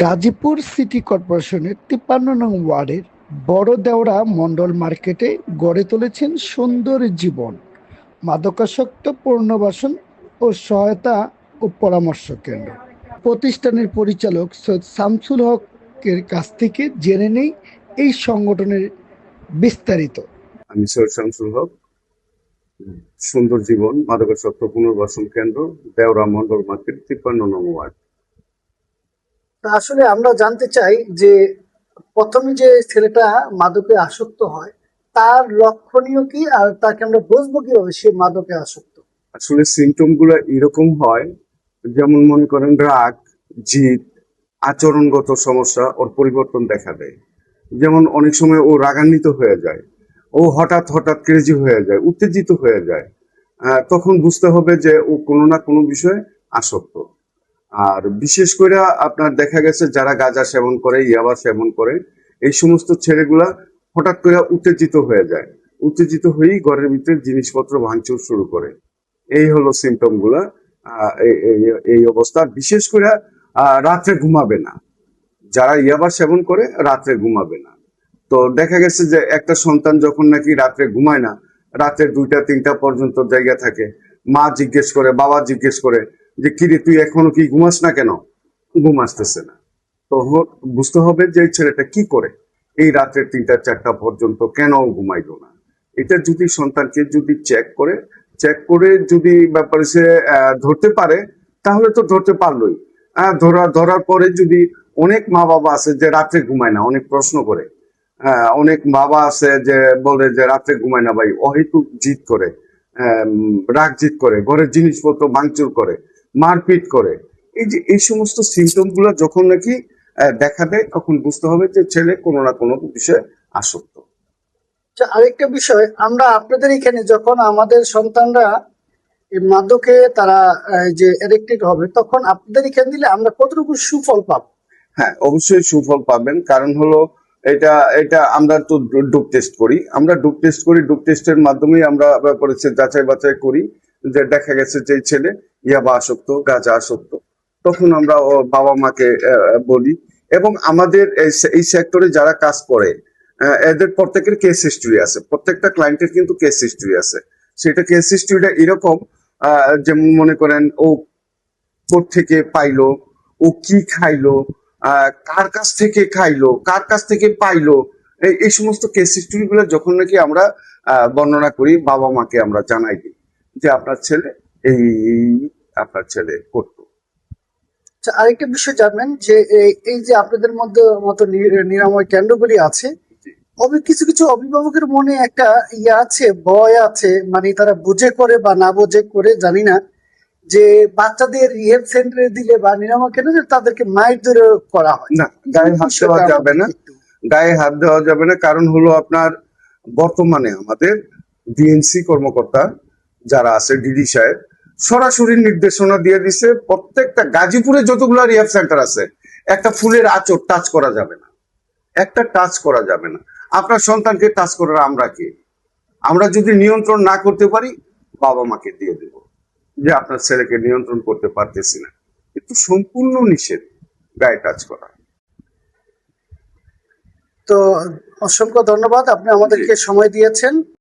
Gazipur city কর্পোরেশনের ৫৩ নং ওয়ার্ডের বড় দেওড়া মণ্ডল মার্কেটে গড়ে তুলেছেন সুন্দর জীবন মাদকাসক্ত পুনর্বাসন ও সহায়তা ও পরামর্শ কেন্দ্র। প্রতিষ্ঠানের পরিচালক সৈয়দ শামসুল হকের কাছ থেকে জেনে নেই এই সংগঠনের বিস্তারিত। আমি সৈয়দ শামসুল হক, সুন্দর জীবন মাদকাসক্ত পুনর্বাসন কেন্দ্র, দেওরা মন্ডল মার্কেট, ৫৩ নং ওয়ার্ড। আসলে আমরা জানতে চাই যে প্রথমে যে ছেলেটা মাদকে আসক্ত হয় তার লক্ষণীয় কি, আর তাকে আমরা বুঝবো কিভাবে সে মাদকে আসক্ত? আসলে সিমটম গুলো এরকম হয়, যেমন মনে করেন রাগ, জিদ, আচরণগত সমস্যা ওর পরিবর্তন দেখা দেয়। যেমন অনেক সময় ও রাগান্বিত হয়ে যায়, ও হঠাৎ হঠাৎ ক্রেজি হয়ে যায়, উত্তেজিত হয়ে যায়। তখন বুঝতে হবে যে ও কোনো না কোনো বিষয়ে আসক্ত। আর বিশেষ করে আপনার দেখা গেছে যারা গাঁজা সেবন করে, ইয়াবা সেবন করে, এই সমস্ত ছেলেগুলা হঠাৎ করে উত্তেজিত হয়ে যায়, উত্তেজিত হয়েই ঘরের ভিতরে জিনিসপত্র ভাঙচুর শুরু করে। এই হলো সিমটম গুলা। এই অবস্থা বিশেষ করে রাত্রে ঘুমাবে না, যারা ইয়াবা সেবন করে রাত্রে ঘুমাবে না। তো দেখা গেছে যে একটা সন্তান যখন নাকি রাত্রে ঘুমায় না, রাত্রে ২টা ৩টা পর্যন্ত জায়গা থাকে, মা জিজ্ঞেস করে, বাবা জিজ্ঞেস করে যে কিরে তুই এখনো কি ঘুমাস না কেন? ঘুম আসতেছে না। তো বুঝতে হবে যে এই ছেলেটা কি করে এই রাত্রে ৩টা ৪টা পর্যন্ত কেন ঘুমাইলো না। এটা যদি সন্তানকে যদি চেক করে যদি ব্যাপারে সে ধরতে পারে, তাহলে তো ধরতে পারলোই। ধরার পরে যদি অনেক মা বাবা আছে যে রাত্রে ঘুমায় না, অনেক প্রশ্ন করে, অনেক বাবা আছে যে বলে যে রাত্রে ঘুমায় না ভাই, অহেতুক জিদ করে, রাগ জিদ করে, ঘরের জিনিসপত্র ভাঙচুর করে, মারপিট করে। এই যে এই সমস্ত সিমটম গুলো যখন নাকি দেখা দেয়, তখন বুঝতে হবে যে ছেলে কোনো না কোনো বিষয়ে আসক্ত। আরেকটা বিষয়, আমরা আপনাদের এখানে যখন আমাদের সন্তানরা এই মাদকে তারা যে এডিক্টেড হবে, তখন আপনাদের এখানে দিলে আমরা কতটুকু সুফল পাবো? হ্যাঁ, অবশ্যই সুফল পাবেন। কারণ হলো এটা এটা আমরা তো ডোপ টেস্ট করি, ডোপ টেস্টের মাধ্যমেই আমরা ব্যাপারে যাচাই বাছাই করি যে দেখা গেছে যে ছেলে ইয়াবা আসক্ত, গাঁজা আসক্ত। তখন আমরা ও বাবা মাকে বলি, এবং আমাদের এই সেক্টরে যারা কাজ করে এদের প্রত্যেকের কেস হিস্ট্রি আছে, প্রত্যেকটা ক্লায়েন্টের কিন্তু কেস হিস্ট্রি আছে। সেটা কেস হিস্ট্রিটা এরকম, যেমন মনে করেন ও থেকে পাইলো, ও কি খাইলো, কার কাছ থেকে খাইলো, কার কাছ থেকে পাইলো, এই সমস্ত কেস হিস্ট্রি গুলো যখন নাকি আমরা বর্ণনা করি, বাবা মাকে আমরা জানাই দিই যে আপনার ছেলে এই আপনার ছেলে করতো। আরেকটা বিষয় জানবেন যে এই যে আপনাদের মধ্যে মতো নিরাময় কেন্দ্রগুলি আছে, কিছু কিছু অভিভাবকের মনে একটা ইয়ে আছে, ভয় আছে, মানে তারা বুঝে করে বা না বুঝে করে জানি না, যে বাচ্চাদের রিহেব সেন্টারে দিলে বা নিরাময় কেন্দ্রে তাদেরকে মাইর ধরে করা হয়। না, গায়ে হাত দেওয়া যাবে না, গায়ে হাত দেওয়া যাবে না। কারণ হলো আপনার বর্তমানে আমাদের ডিএনসি কর্মকর্তা যারা আছে, ডিডি সাহেব সরাসরি নির্দেশনা দিয়ে দিছে, প্রত্যেকটা গাজীপুরে যতগুলো রিহ্যাব সেন্টার আছে একটা ফুলের আঁচড় টাচ করা যাবে না, একটা টাচ করা যাবে না। আপনার সন্তানকে টাচ করার আমরা কি? আমরা যদি নিয়ন্ত্রণ না করতে পারি, বাবা মাকে দিয়ে দেব যে আপনার ছেলেকে নিয়ন্ত্রণ করতে পারতেছি না, কিন্তু সম্পূর্ণ নিষেধ গায়ে টাচ করা। তো অসংখ্য ধন্যবাদ, আপনি আমাদেরকে সময় দিয়েছেন।